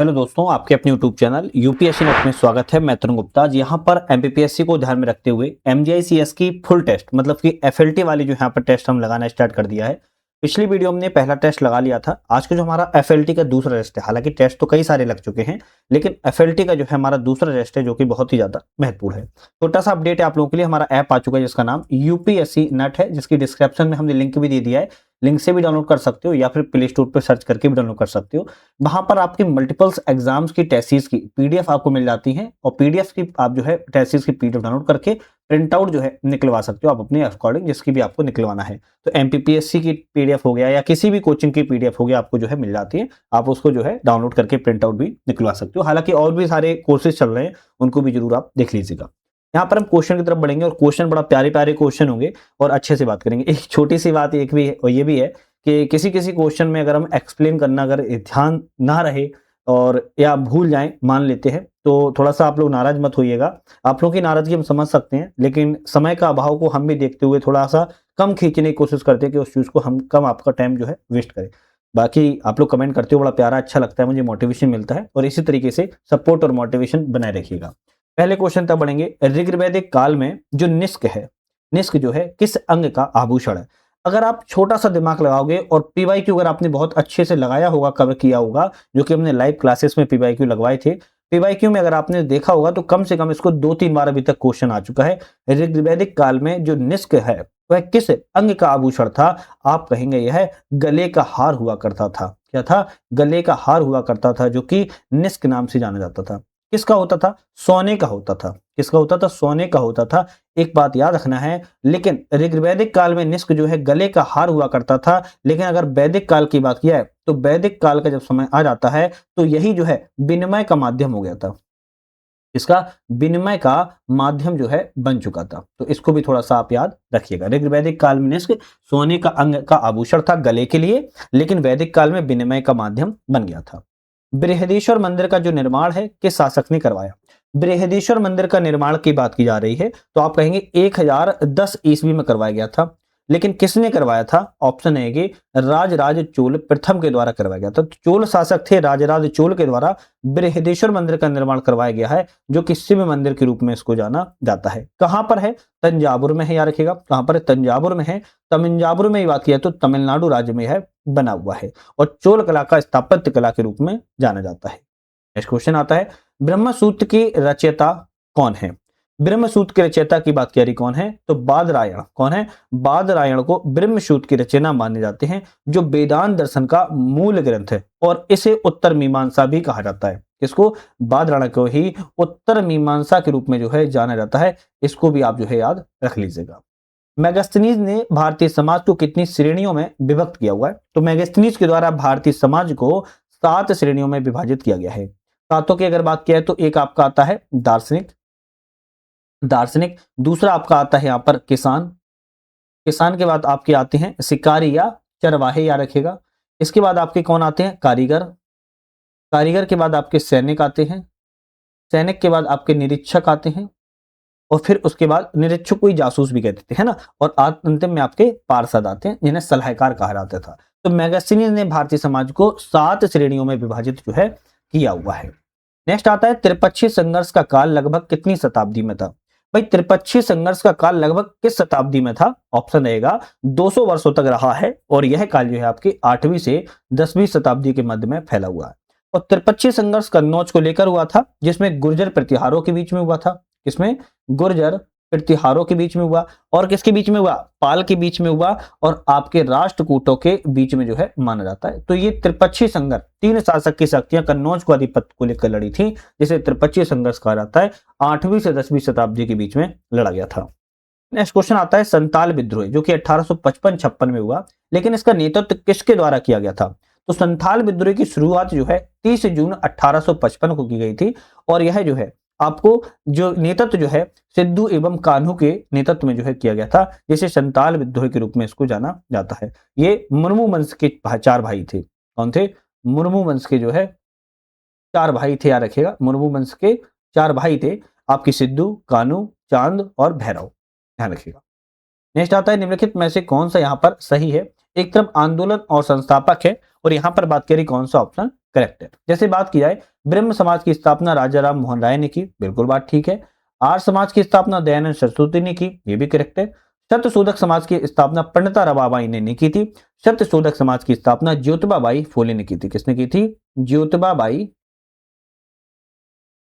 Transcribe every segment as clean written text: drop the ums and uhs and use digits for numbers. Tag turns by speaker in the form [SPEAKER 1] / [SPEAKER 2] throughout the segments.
[SPEAKER 1] Hello दोस्तों, आपके अपने यूट्यूब चैनल यूपीएससी नेट में स्वागत है। मैं तरुण गुप्ता। यहाँ पर एमपीपीएससी को ध्यान में रखते हुए एमजीआईसीएस की फुल टेस्ट मतलब कि एफएलटी वाली जो यहाँ पर टेस्ट हम लगाना स्टार्ट कर दिया है। पिछली वीडियो हमने पहला टेस्ट लगा लिया था। आज का जो हमारा एफएलटी का दूसरा टेस्ट है, हालांकि टेस्ट तो कई सारे लग चुके हैं, लेकिन एफएलटी का जो है हमारा दूसरा टेस्ट है जो कि बहुत ही ज्यादा महत्वपूर्ण है। छोटा सा अपडेट है आप लोगों के लिए, हमारा ऐप आ चुका है जिसका नाम यूपीएससी नेट है, जिसकी डिस्क्रिप्शन में हमने लिंक भी दे दिया है। लिंक से भी डाउनलोड कर सकते हो या फिर प्ले स्टोर पर सर्च करके भी डाउनलोड कर सकते हो। वहां पर आपकी मल्टीपल्स एग्जाम्स की टेसिस की पीडीएफ आपको मिल जाती है और पीडीएफ की आप जो है टेसिस की पीडीएफ डाउनलोड करके प्रिंट आउट जो है निकलवा सकते हो आप अपने अकॉर्डिंग, जिसकी भी आपको निकलवाना है। तो एमपीपीएससी की पीडीएफ हो गया या किसी भी कोचिंग की पीडीएफ हो गया, आपको जो है मिल जाती है। आप उसको जो है डाउनलोड करके प्रिंट आउट भी निकलवा सकते हो। हालांकि और भी सारे कोर्सेज चल रहे हैं, उनको भी जरूर आप देख लीजिएगा। यहाँ पर हम क्वेश्चन की तरफ बढ़ेंगे और क्वेश्चन बड़ा प्यारे प्यारे क्वेश्चन होंगे और अच्छे से बात करेंगे। एक छोटी सी बात एक भी है और ये भी है कि किसी किसी क्वेश्चन में अगर हम एक्सप्लेन करना अगर ध्यान ना रहे और या भूल जाएं, मान लेते हैं, तो थोड़ा सा आप लोग नाराज मत होइएगा। आप लोगों की नाराजगी हम समझ सकते हैं, लेकिन समय का अभाव को हम भी देखते हुए थोड़ा सा कम खींचने की कोशिश करते हैं कि उस चीज को हम कम आपका टाइम जो है वेस्ट करें। बाकी आप लोग कमेंट करते हो, बड़ा प्यारा अच्छा लगता है, मुझे मोटिवेशन मिलता है और इसी तरीके से सपोर्ट और मोटिवेशन बनाए रखिएगा। पहले क्वेश्चन तक बढ़ेंगे। ऋग्वैदिक काल में जो निष्क है, निष्क जो है किस अंग का आभूषण है? अगर आप छोटा सा दिमाग लगाओगे और पीवाईक्यू अगर आपने बहुत अच्छे से लगाया होगा, कवर किया होगा, जो कि हमने लाइव क्लासेस में पीवाईक्यू लगवाए थे, पीवाईक्यू में अगर आपने देखा होगा तो कम से कम इसको 2-3 बार अभी तक क्वेश्चन आ चुका है। ऋग्वैदिक काल में जो निष्क है वह किस अंग का आभूषण था? आप कहेंगे यह गले का हार हुआ करता था। क्या था? गले का हार हुआ करता था, जो कि निष्क नाम से जाना जाता था। किसका होता था? सोने का होता था। किसका होता था? सोने का होता था। एक बात याद रखना है, लेकिन ऋग्वैदिक काल में निष्क जो है गले का हार हुआ करता था, लेकिन अगर वैदिक काल की बात किया है तो वैदिक काल का जब समय आ जाता है तो यही जो है विनिमय का माध्यम हो गया था। इसका विनिमय का माध्यम जो है बन चुका था। तो इसको भी थोड़ा सा आप याद रखिएगा। ऋग्वैदिक काल में निष्क सोने का अंग का आभूषण था गले के लिए, लेकिन वैदिक काल में विनिमय का माध्यम बन गया था। बृहदेश्वर मंदिर का जो निर्माण है किस शासक ने करवाया? बृहदेश्वर मंदिर का निर्माण की बात की जा रही है तो आप कहेंगे 1010 ईस्वी में करवाया गया था, लेकिन किसने करवाया था? ऑप्शन है कि राजराज चोल प्रथम के द्वारा करवाया गया था। तो चोल शासक थे राजराज चोल के द्वारा बृहदेश्वर मंदिर का निर्माण करवाया गया है, जो कि शिव मंदिर के रूप में इसको जाना जाता है। कहां पर है? तंजावुर में है, याद रखिएगा। कहां पर है? तंजावुर में है। तंजावुर में बात किया तो तमिलनाडु राज्य में है, बना हुआ है और चोल कला का स्थापत्य कला के रूप में जाना जाता है। नेक्स्ट क्वेश्चन आता है, ब्रह्मसूत्र की रचयिता कौन है? ब्रह्मसूत्र के रचयिता की बात करी कौन है? तो बादरायण। कौन है? बादरायण को ब्रह्मसूत्र की रचना माने जाते हैं, जो वेदांत दर्शन का मूल ग्रंथ है और इसे उत्तर मीमांसा भी कहा जाता है। किसको? बादरायण को ही उत्तर मीमांसा के रूप में जो है जाना जाता है। इसको भी आप जो है याद रख लीजिएगा। मैगस्थनीज ने भारतीय समाज को कितनी श्रेणियों में विभक्त किया हुआ है? तो मैगस्थनीज के द्वारा भारतीय समाज को 7 श्रेणियों में विभाजित किया गया है। सातों की अगर बात किया है तो एक आपका आता है दार्शनिक, दार्शनिक। दूसरा आपका आता है यहाँ पर किसान, किसान के बाद आपके आते हैं शिकारी या चरवाहे, याद रखिएगा। इसके बाद आपके कौन आते हैं? कारीगर, कारीगर के बाद आपके सैनिक आते हैं, सैनिक के बाद आपके निरीक्षक आते हैं और फिर उसके बाद निरीक्षक को ही जासूस भी कहते थे, है ना। और अंतिम में आपके पार्षद आते हैं, जिन्हें सलाहकार कहा जाता था। तो मैगस्थनीज ने भारतीय समाज को 7 श्रेणियों में विभाजित जो है किया हुआ है। नेक्स्ट आता है, त्रिपक्षीय संघर्ष का काल लगभग कितनी शताब्दी में था? भाई त्रिपक्षीय संघर्ष का काल लगभग किस शताब्दी में था? ऑप्शन रहेगा 200 वर्षों तक रहा है और यह काल जो है आपकी 8वीं से 10वीं शताब्दी के मध्य में फैला हुआ है। और त्रिपक्षीय संघर्ष कन्नौज को लेकर हुआ था, जिसमें गुर्जर प्रतिहारों के बीच में हुआ था। किसमें? गुर्जर प्रतिहारों के बीच में हुआ। और किसके बीच में हुआ? पाल के बीच में हुआ और आपके राष्ट्रकूटों के बीच में जो है माना जाता है। तो ये त्रिपक्षीय संघर्ष, 3 शासक की शक्तियां कन्नौज को आधिपत्य को लेकर लड़ी थी, जिसे त्रिपक्षीय संघर्ष कहा जाता है। 8वीं से 10वीं शताब्दी के बीच में लड़ा गया था। नेक्स्ट क्वेश्चन आता है, संताल विद्रोह जो कि 1855-56 में हुआ, लेकिन इसका नेतृत्व किसके द्वारा किया गया था? तो संथाल विद्रोह की शुरुआत जो है 30 जून 1855 को की गई थी और यह जो है आपको जो नेतृत्व जो है सिद्धू एवं कान्हू के नेतृत्व में जो है किया गया था, जिसे संताल विद्रोह के रूप में इसको जाना जाता है। ये मुर्मू वंश के 4 भाई थे। कौन थे? मुर्मू वंश के जो है 4 भाई थे, याद रखिएगा। मुर्मू वंश के 4 भाई थे आपकी, सिद्धू, कान्हू, चांद और भैरव, ध्यान रखिएगा। नेक्स्ट आता है, निम्नलिखित में से कौन सा यहाँ पर सही है? एक तरफ आंदोलन और संस्थापक है और यहाँ पर बात करी कौन सा? ऑप्शन करेक्ट है। जैसे बात की जाए ब्रह्म समाज की स्थापना राजा राम मोहन राय ने की, बिल्कुल बात ठीक है। आर्य समाज की स्थापना दयानंद सरस्वती ने की, ये भी करेक्ट है। सत्यशोधक समाज की स्थापना पंडिता रमाबाई ने नहीं की थी। सत्यशोधक समाज की स्थापना ज्योतिबाबाई फूले ने की थी। किसने की थी? ज्योतिबाबाई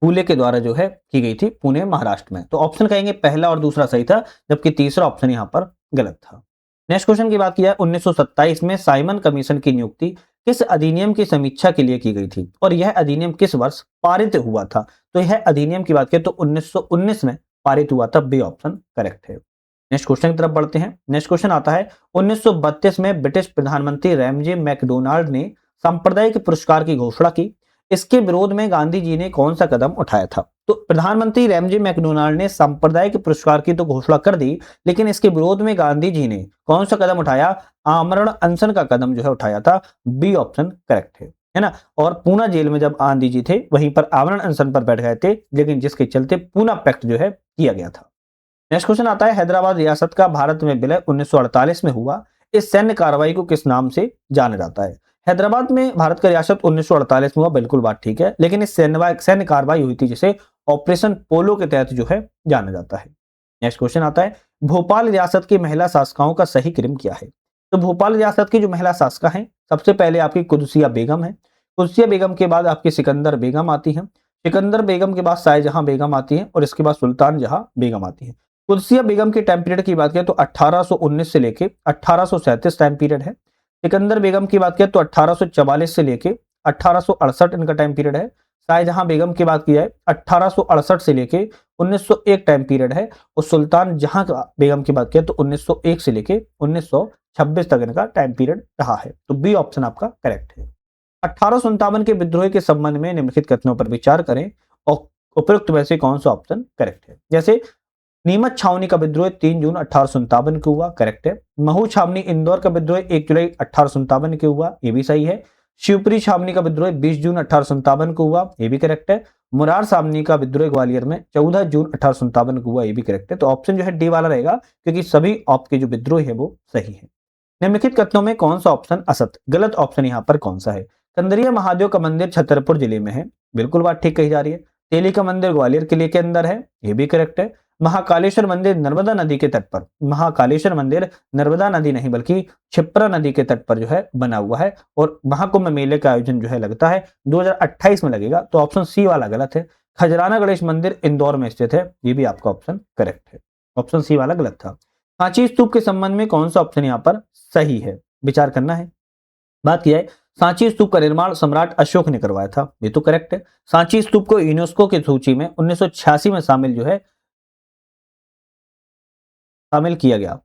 [SPEAKER 1] फूले के द्वारा जो है की गई थी, पुणे महाराष्ट्र में। तो ऑप्शन कहेंगे पहला और दूसरा सही था, जबकि तीसरा ऑप्शन यहां पर गलत था। नेक्स्ट क्वेश्चन की बात की जाए 1927 में साइमन कमीशन की नियुक्ति किस अधिनियम की समीक्षा के लिए की गई थी और यह अधिनियम किस वर्ष पारित हुआ था? तो यह अधिनियम की बात करें तो 1919 में पारित हुआ था, बी ऑप्शन करेक्ट है। नेक्स्ट क्वेश्चन की तरफ बढ़ते हैं। नेक्स्ट क्वेश्चन आता है 1932 में ब्रिटिश प्रधानमंत्री रैमजे मैकडोनाल्ड ने सांप्रदायिक पुरस्कार की घोषणा की। इसके विरोध में गांधी जी ने कौन सा कदम उठाया था? तो प्रधानमंत्री रैमजे मैकडोनाल्ड ने सांप्रदायिक पुरस्कार की तो घोषणा कर दी, लेकिन इसके विरोध में गांधी जी ने कौन सा कदम उठाया? आमरण अनशन का कदम जो है उठाया था, बी ऑप्शन करेक्ट है ना। और पूना जेल में जब गांधी जी थे वहीं पर आमरण अनशन पर बैठ गए थे, लेकिन जिसके चलते पूना पैक्ट जो है किया गया था। नेक्स्ट क्वेश्चन आता है हैदराबाद रियासत का भारत में विलय 1948 में हुआ, इस सैन्य कार्रवाई को किस नाम से जाना जाता है? हैदराबाद में भारत का रियासत 1948 में हुआ, बिल्कुल बात ठीक है, लेकिन इस सैन्य कार्रवाई हुई थी जिसे ऑपरेशन पोलो के तहत जो है जाना जाता है। नेक्स्ट क्वेश्चन आता है भोपाल रियासत की महिला शासकाओं का सही क्रम क्या है? तो भोपाल रियासत की जो महिला शासका है, सबसे पहले आपकी कुदसिया बेगम है। कुदसिया बेगम के बाद आपकी सिकंदर बेगम आती है। सिकंदर बेगम के बाद शाहजहां बेगम आती है और इसके बाद सुल्तान जहां बेगम आती है। कुदसिया बेगम के टाइम पीरियड की बात करें तो 1819 से लेके 1837 टाइम पीरियड है। सिकंदर बेगम की बात करें तो 1844 से लेके 1868 इनका टाइम पीरियड है। शाहजहां बेगम की बात की जाए 1868 से लेके 1901 टाइम पीरियड है। और सुल्तान जहां बेगम की बात करें तो 1901 से लेके 1926 तक इनका टाइम पीरियड रहा है। तो बी ऑप्शन आपका करेक्ट है। 1857 के विद्रोह के संबंध में निम्नलिखित कथनों पर विचार करें और उपयुक्त में से कौन सा ऑप्शन करेक्ट है? जैसे नीमच छावनी का विद्रोह 3 जून 1857 को हुआ, करेक्ट है। महू छावनी इंदौर का विद्रोह 1 जुलाई 1857 को हुआ, ये भी सही है। शिवपुरी छावनी का विद्रोह 20 जून 1857 को हुआ, ये भी करेक्ट है। मुरार छावनी का विद्रोह ग्वालियर में 14 जून 1857 को हुआ, ये भी करेक्ट है। तो ऑप्शन जो है डी वाला रहेगा, क्योंकि सभी आपके जो विद्रोह है वो सही है। निम्नलिखित कथनों में कौन सा ऑप्शन असत्य? गलत ऑप्शन यहाँ पर कौन सा है? कंदरिया महादेव का मंदिर छतरपुर जिले में है, बिल्कुल बात ठीक कही जा रही है। तेली का मंदिर ग्वालियर किले के अंदर है, ये भी करेक्ट है। महाकालेश्वर मंदिर नर्मदा नदी के तट पर, महाकालेश्वर मंदिर नर्मदा नदी नहीं बल्कि क्षिप्रा नदी के तट पर जो है बना हुआ है और महाकुंभ मेले का आयोजन जो है लगता है 2028 में लगेगा। तो ऑप्शन सी वाला गलत है। खजराना गणेश मंदिर इंदौर में स्थित है, ये भी आपका ऑप्शन करेक्ट है। ऑप्शन सी वाला गलत था। सांची स्तूप के संबंध में कौन सा ऑप्शन यहाँ पर सही है, विचार करना है। बात की जाए सांची स्तूप का निर्माण सम्राट अशोक ने करवाया था, ये तो करेक्ट है। सांची स्तूप को यूनेस्को की सूची में 1986 में शामिल किया गया।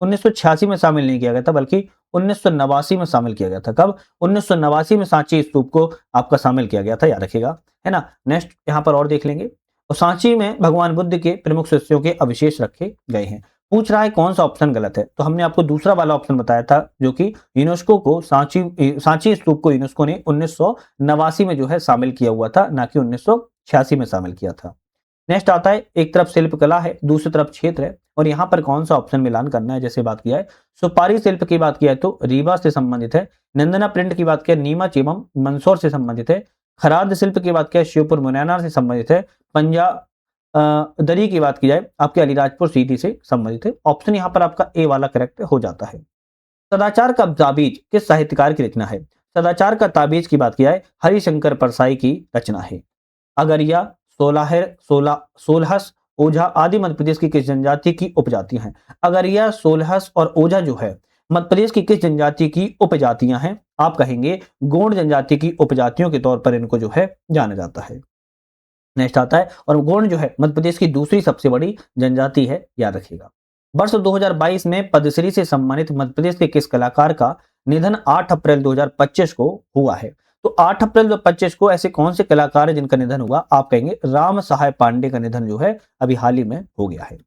[SPEAKER 1] 1986 में शामिल नहीं किया गया था, बल्कि 1989 में शामिल किया गया था। कब? 1989 में सांची स्तूप को आपका शामिल किया गया था, याद रखिएगा, है ना। नेक्स्ट यहाँ पर और देख लेंगे। और सांची में भगवान बुद्ध के प्रमुख शिष्यों के अवशेष रखे गए हैं। पूछ रहा है कौन सा ऑप्शन गलत है, तो हमने आपको दूसरा वाला ऑप्शन बताया था, जो कि यूनेस्को को सांची स्तूप को यूनेस्को ने 1989 में जो है शामिल किया हुआ था, ना कि 1986 में शामिल किया था। नेक्स्ट आता है एक तरफ शिल्पकला है, दूसरी तरफ क्षेत्र है, और यहाँ पर कौन सा ऑप्शन मिलान करना है। जैसे बात किया है सुपारी शिल्प की बात किया है तो रीवा से संबंधित है। नंदना प्रिंट की बात किया नीमच एवं मंदसौर से संबंधित है। खराद शिल्प की बात किया शिवपुर मुरैना से संबंधित है। दरी की बात की जाए आपके अलीराजपुर सीधी से संबंधित है। ऑप्शन यहाँ पर आपका ए वाला करेक्ट हो जाता है। सदाचार का ताबीज किस साहित्यकार की रचना है? सदाचार का ताबीज की बात किया है हरिशंकर परसाई की रचना है। अगरिया, सोलहस, ओझा आदि मध्य प्रदेश की किस जनजाति की उपजातियां हैं? अगरिया, सोलहस और ओझा जो है मध्य प्रदेश की किस जनजाति की उपजातियां हैं? आप कहेंगे गोंड जनजाति की उपजातियों के तौर पर इनको जो है जाना जाता है। नेक्स्ट आता है, और गोंड जो है मध्य प्रदेश की दूसरी सबसे बड़ी जनजाति है, याद रखिएगा। वर्ष 2022 में पद्मश्री से सम्मानित मध्य प्रदेश के किस कलाकार का निधन 8 अप्रैल 2025 को हुआ है? तो 8 अप्रैल 2025 को ऐसे कौन से कलाकार है जिनका निधन हुआ? आप कहेंगे राम सहाय पांडे का निधन जो है अभी हाल ही में हो गया है।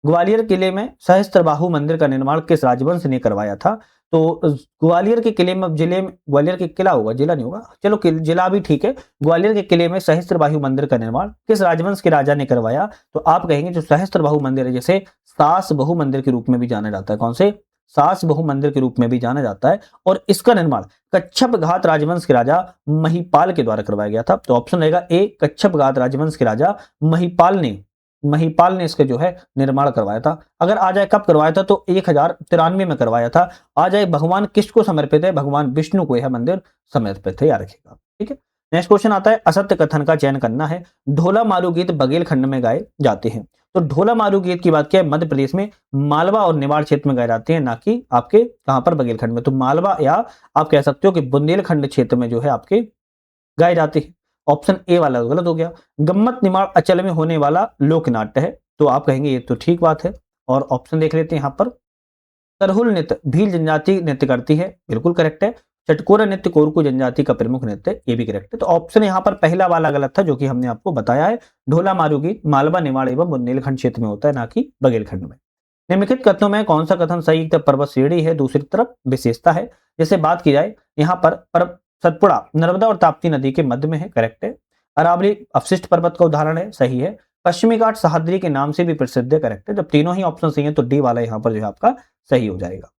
[SPEAKER 1] ग्वालियर किले में सहस्त्रबाहु मंदिर का निर्माण किस राजवंश ने करवाया था? तो ग्वालियर के किले में ग्वालियर के किला होगा, जिला नहीं होगा, चलो जिला भी ठीक है। ग्वालियर के किले में सहस्त्रबाहु मंदिर का निर्माण किस राजवंश के राजा ने करवाया? तो आप कहेंगे जो सहस्त्रबाहु मंदिर है, जैसे सास बहु मंदिर के रूप में भी जाना जाता है, कौन से? सास बहु मंदिर के रूप में भी जाना जाता है और इसका निर्माण कच्छप घात राजवंश के राजा महिपाल के द्वारा करवाया गया था। तो ऑप्शन रहेगा ए, कच्छप घात राजवंश के राजा महिपाल ने इसका जो है निर्माण करवाया था। अगर आ जाए कब करवाया था, तो 1093 में करवाया था। आ जाए भगवान किसको समर्पित है, भगवान विष्णु को यह मंदिर समर्पित है, याद रखिएगा। ठीक है, नेक्स्ट क्वेश्चन आता है, असत्य कथन का चयन करना है। ढोला मारू गीत बघेलखंड में गाए जाते हैं। तो ढोला मारू गीत की बात किया मध्य प्रदेश में मालवा और निवाड़ क्षेत्र में गाए जाते हैं, ना कि आपके कहां पर, बघेलखंड में। तो मालवा या आप कह सकते हो कि बुंदेलखंड क्षेत्र में जो है आपके गाए जाते हैं। ऑप्शन ए वाला गलत हो गया। गम्मत निमाड़ अचल में होने वाला लोक नाट्य है, तो आप कहेंगे ये तो ठीक बात है। और ऑप्शन देख लेते हैं यहाँ पर, करहुल नृत्य भील जनजाति नृत्य करती है, बिल्कुल करेक्ट है। चटकोरा नृत्य कोरकू जनजाति का प्रमुख नृत्य, ये भी करेक्ट है। तो ऑप्शन यहाँ पर पहला वाला गलत था, जो कि हमने आपको बताया है। ढोला मारू गीत मालवा निमाड़ एवं बुंदेलखंड क्षेत्र में होता है, ना कि बघेलखंड में। निम्नलिखित कथनों में कौन सा कथन सही, एक तरफ पर्वत श्रेणी है, दूसरी तरफ विशेषता है। जैसे बात की जाए यहाँ पर सतपुड़ा नर्मदा और ताप्ती नदी के मध्य में है, करेक्ट है। अरावली अवशिष्ट पर्वत का उदाहरण है, सही है। पश्चिमी घाट सह्याद्री के नाम से भी प्रसिद्ध है, करेक्ट है। जब तीनों ही ऑप्शन सही है तो डी वाला यहाँ पर जो है आपका सही हो जाएगा।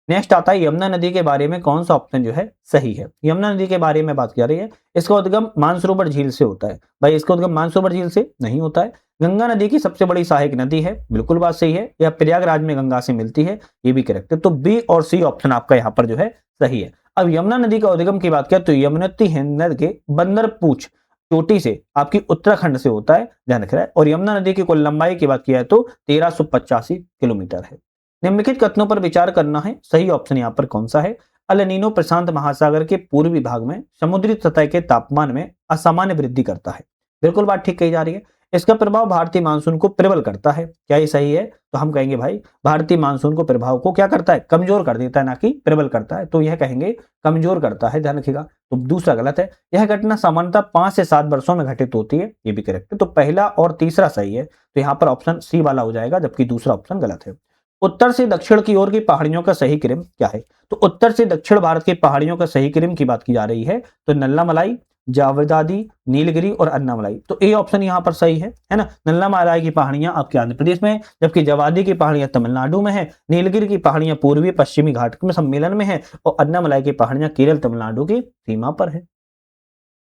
[SPEAKER 1] नेक्स्ट आता है, यमुना नदी के बारे में कौन सा ऑप्शन जो है सही है। यमुना नदी के बारे में बात की जा रही है, इसका उद्गम मानसरोवर झील से होता है। भाई इसका उद्गम मानसरोवर झील से नहीं होता है। गंगा नदी की सबसे बड़ी सहायक नदी है, बिल्कुल बात सही है। यह प्रयागराज में गंगा से मिलती है, ये भी करेक्ट है। तो बी और सी ऑप्शन आपका यहाँ पर जो है सही है। अब यमुना नदी का उद्गम की बात किया तो यमुनोत्री हिन्द के बंदरपूछ चोटी से आपकी उत्तराखंड से होता है, ध्यान रखना है। और यमुना नदी की कुल लंबाई की बात किया है तो 1385 किलोमीटर है। निम्नलिखित कथनों पर विचार करना है, सही ऑप्शन यहाँ पर कौन सा है। अल नीनो प्रशांत महासागर के पूर्वी भाग में समुद्री सतह के तापमान में असामान्य वृद्धि करता है, बिल्कुल बात ठीक कही जा रही है। इसका प्रभाव भारतीय मानसून को प्रबल करता है, क्या ये सही है। तो हम कहेंगे भाई भारतीय मानसून को प्रभाव को क्या करता है, कमजोर कर देता है, ना कि प्रबल करता है। तो यह कहेंगे कमजोर करता है, ध्यान रखिएगा। तो दूसरा गलत है। यह घटना सामान्यतः 5 से 7 वर्षों में घटित होती है, ये भी करेक्ट है। तो पहला और तीसरा सही है, तो यहाँ पर ऑप्शन सी वाला हो जाएगा, जबकि दूसरा ऑप्शन गलत है। उत्तर से दक्षिण की ओर की पहाड़ियों का सही क्रम क्या है। तो उत्तर से दक्षिण भारत की पहाड़ियों का सही क्रम की बात की जा रही है, तो नल्लामलाई, जावदादी, नीलगिरी और अन्नामलाई। तो ए ऑप्शन यहाँ पर सही है ना। नल्लामलाई की पहाड़ियां आपके आंध्र प्रदेश में है, जबकि जावदी की पहाड़ियां तमिलनाडु में है। नीलगिरी की पहाड़ियां पूर्वी पश्चिमी घाट में सम्मेलन में है और अन्नामलाई की पहाड़ियां केरल तमिलनाडु की सीमा पर है।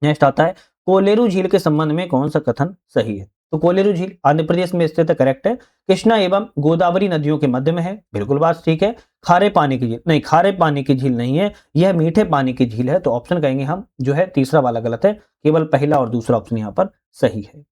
[SPEAKER 1] नेक्स्ट आता है, कोलेरू झील के संबंध में कौन सा कथन सही है। तो कोलेरू झील आंध्र प्रदेश में स्थित है, करेक्ट है। कृष्णा एवं गोदावरी नदियों के मध्य में है, बिल्कुल बात ठीक है। खारे पानी की झील नहीं, खारे पानी की झील नहीं है, यह मीठे पानी की झील है। तो ऑप्शन कहेंगे हम जो है तीसरा वाला गलत है, केवल पहला और दूसरा ऑप्शन यहाँ पर सही है।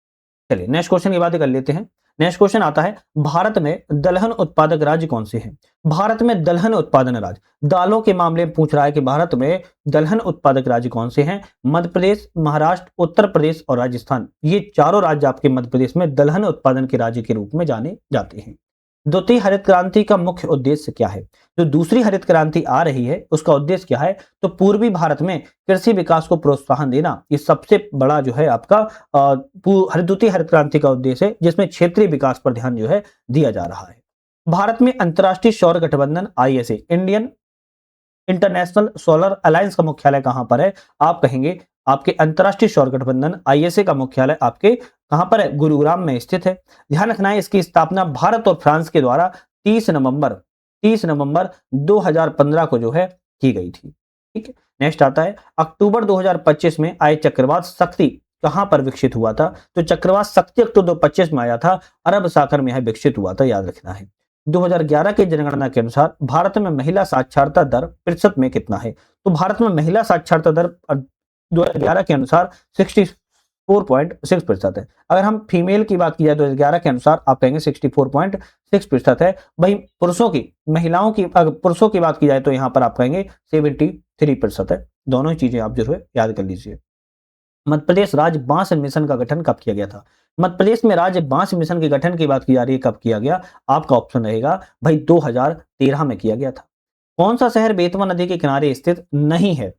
[SPEAKER 1] चलिए नेक्स्ट क्वेश्चन की बात कर लेते हैं। नेक्स्ट क्वेश्चन आता है, भारत में दलहन उत्पादक राज्य कौन से हैं। भारत में दलहन उत्पादन राज्य, दालों के मामले में पूछ रहा है कि भारत में दलहन उत्पादक राज्य कौन से हैं। मध्य प्रदेश, महाराष्ट्र, उत्तर प्रदेश और राजस्थान, ये चारों राज्य आपके मध्य प्रदेश में दलहन उत्पादन के राज्य के रूप में जाने जाते हैं। द्वितीय हरित क्रांति का मुख्य उद्देश्य क्या है। जो दूसरी हरित क्रांति आ रही है उसका उद्देश्य क्या है। तो पूर्वी भारत में कृषि विकास को प्रोत्साहन देना, ये सबसे बड़ा जो है आपका द्वितीय हरित क्रांति का उद्देश्य है, जिसमें क्षेत्रीय विकास पर ध्यान जो है दिया जा रहा है। भारत में अंतर्राष्ट्रीय सौर गठबंधन ISA, Indian international solar alliance का मुख्यालय कहां पर है। आप कहेंगे आपके अंतर्राष्ट्रीय सौर गठबंधन ISA का मुख्यालय आपके कहां पर है, गुरुग्राम में स्थित है। ध्यान रखना है इसकी स्थापना भारत और फ्रांस के द्वारा 30 नवंबर 2015 को जो है की गई थी। ठीक है, नेक्स्ट आता है, अक्टूबर 2025 में आए चक्रवात शक्ति कहां पर विकसित हुआ था। तो चक्रवात शक्ति अक्टूबर 2025 में आया था, अरब सागर में यह विकसित हुआ था, याद रखना है। 2011 की जनगणना के अनुसार भारत में महिला साक्षरता दर प्रतिशत में कितना है। तो भारत में महिला साक्षरता दर 2011 के अनुसार 64.6% है। अगर हम फीमेल की बात की जाए तो 2011 के अनुसार आप कहेंगे 64.6% है। वही पुरुषों की पुरुषों की बात की जाए तो यहाँ पर आप कहेंगे 73% है। दोनों ही चीजें आप जो है याद कर लीजिए। मध्य प्रदेश राज्य बांस मिशन का गठन कब किया गया था। मध्य प्रदेश में राज्य बांस मिशन के गठन की बात की जा रही है, कब किया गया। आपका ऑप्शन रहेगा भाई 2013 में किया गया था। कौन सा शहर बेतवा नदी के किनारे स्थित नहीं है